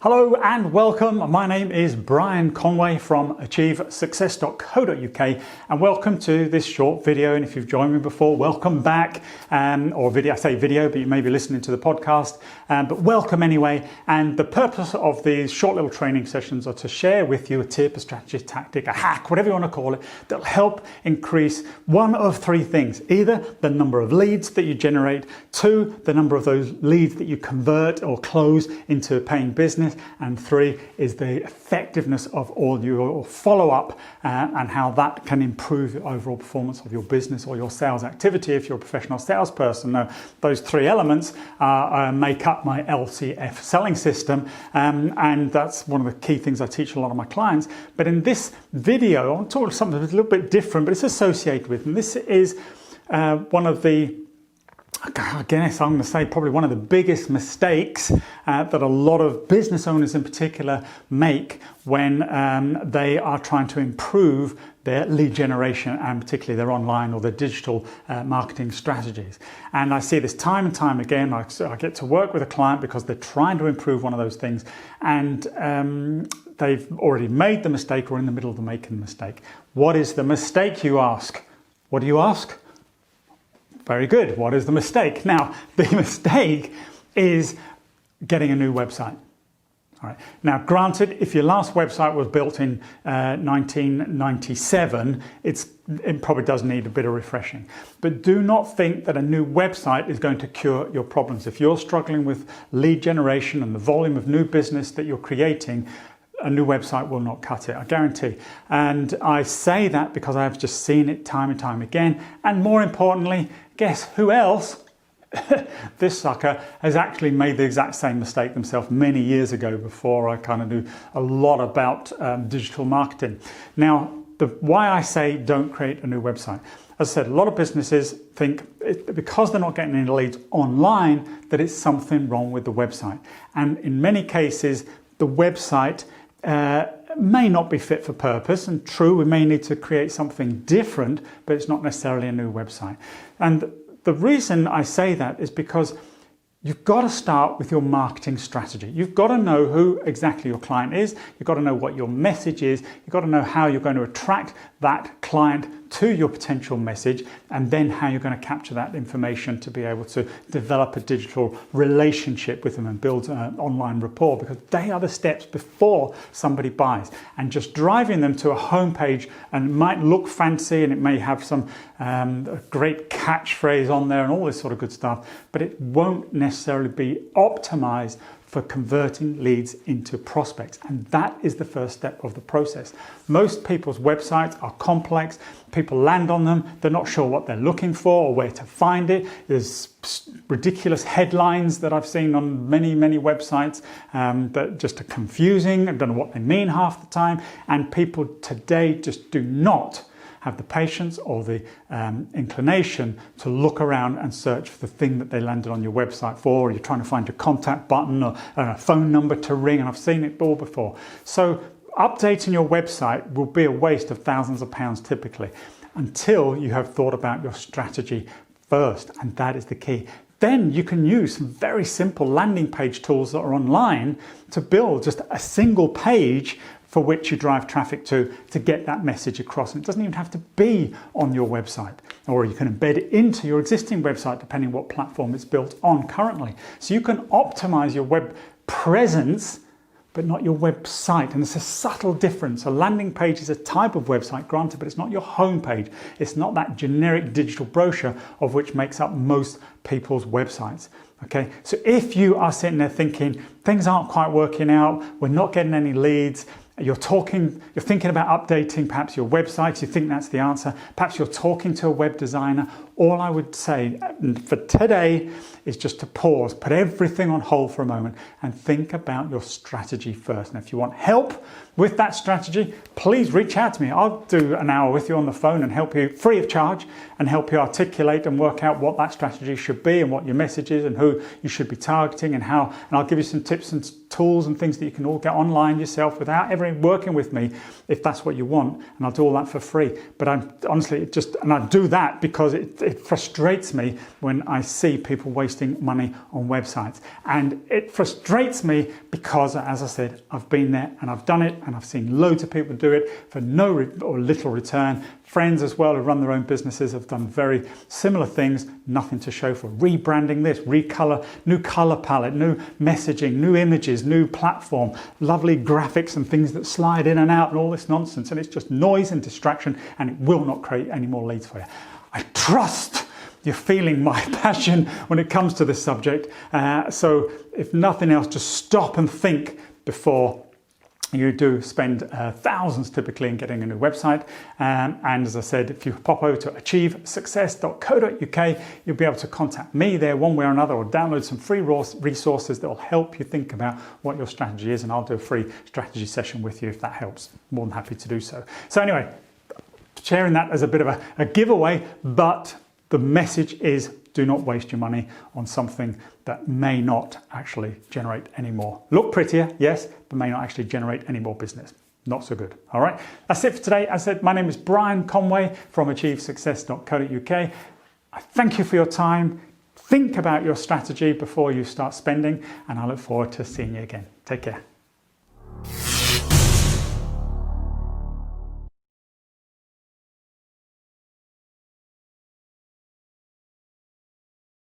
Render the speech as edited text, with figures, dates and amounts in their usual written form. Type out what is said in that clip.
Hello and welcome. My name is Brian Conway from AchieveSuccess.co.uk and welcome to this short video. And if you've joined me before, welcome back. Or video, I say video, but you may be listening to the podcast. But welcome anyway. And the purpose of these short little training sessions are to share with you a tip, a strategy, a tactic, a hack, whatever you want to call it, that'll help increase one of three things. Either the number of leads that you generate, two, the number of those leads that you convert or close into paying business, and three is the effectiveness of all your follow-up and how that can improve the overall performance of your business or your sales activity if you're a professional salesperson. Now, those three elements make up my LCF selling system, and that's one of the key things I teach a lot of my clients. But in this video, I'll talk something that's a little bit different, but it's associated with, and this is one of the, I guess I'm going to say probably one of the biggest mistakes that a lot of business owners in particular make when they are trying to improve their lead generation and particularly their online or their digital marketing strategies. And I see this time and time again. I get to work with a client because they're trying to improve one of those things, and they've already made the mistake or in the middle of making the mistake. What is the mistake, you ask? What do you ask? Very good. What is the mistake? Now, the mistake is getting a new website. All right. Now, granted, if your last website was built in 1997, it probably does need a bit of refreshing. But do not think that a new website is going to cure your problems. If you're struggling with lead generation and the volume of new business that you're creating, a new website will not cut it, I guarantee. And I say that because I've just seen it time and time again. And more importantly, guess who else? This sucker has actually made the exact same mistake themselves many years ago before I kind of knew a lot about digital marketing. Now, why I say don't create a new website. As I said, a lot of businesses think because they're not getting any leads online that it's something wrong with the website. And in many cases, the website may not be fit for purpose, and true, we may need to create something different, but it's not necessarily a new website. And the reason I say that is because you've got to start with your marketing strategy. You've got to know who exactly your client is. You've got to know what your message is. You've got to know how you're going to attract that client to your potential message, and then how you're going to capture that information to be able to develop a digital relationship with them and build an online rapport, because they are the steps before somebody buys. And just driving them to a homepage, and it might look fancy and it may have some great catchphrase on there and all this sort of good stuff, but it won't necessarily be optimized for converting leads into prospects. And that is the first step of the process. Most people's websites are complex. People land on them. They're not sure what they're looking for or where to find it. There's ridiculous headlines that I've seen on many, many websites that just are confusing. I don't know what they mean half the time. And people today just do not have the patience or the inclination to look around and search for the thing that they landed on your website for, or you're trying to find a contact button or a phone number to ring, and I've seen it all before. So updating your website will be a waste of thousands of pounds typically, until you have thought about your strategy first, and that is the key. Then you can use some very simple landing page tools that are online to build just a single page for which you drive traffic to get that message across. And it doesn't even have to be on your website, or you can embed it into your existing website depending what platform it's built on currently. So you can optimize your web presence, but not your website. And there's a subtle difference. A landing page is a type of website, granted, but it's not your home page. It's not that generic digital brochure of which makes up most people's websites. Okay, so if you are sitting there thinking things aren't quite working out, we're not getting any leads, you're thinking about updating perhaps your website, you think that's the answer, perhaps you're talking to a web designer, all I would say for today is just to pause, put everything on hold for a moment and think about your strategy first. And if you want help with that strategy, please reach out to me. I'll do an hour with you on the phone and help you free of charge and help you articulate and work out what that strategy should be and what your message is and who you should be targeting and how. And I'll give you some tips and tools and things that you can all get online yourself without ever working with me, if that's what you want. And I'll do all that for free. But I'm honestly and I do that because it frustrates me when I see people wasting money on websites. And it frustrates me because, as I said, I've been there and I've done it, and I've seen loads of people do it for no or little return. Friends as well who run their own businesses have done very similar things, nothing to show for. Rebranding this, recolor, new color palette, new messaging, new images, new platform, lovely graphics and things that slide in and out and all this nonsense. And it's just noise and distraction, and it will not create any more leads for you. I trust you're feeling my passion when it comes to this subject. So if nothing else, just stop and think before you do spend thousands typically in getting a new website. And as I said, if you pop over to achievesuccess.co.uk, you'll be able to contact me there one way or another, or download some free resources that will help you think about what your strategy is. And I'll do a free strategy session with you if that helps. More than happy to do so. So anyway, sharing that as a bit of a giveaway, but the message is, do not waste your money on something that may not actually generate any more. Look prettier, yes, but may not actually generate any more business. Not so good. All right, that's it for today. As I said, my name is Brian Conway from achievesuccess.co.uk. I thank you for your time. Think about your strategy before you start spending, and I look forward to seeing you again. Take care.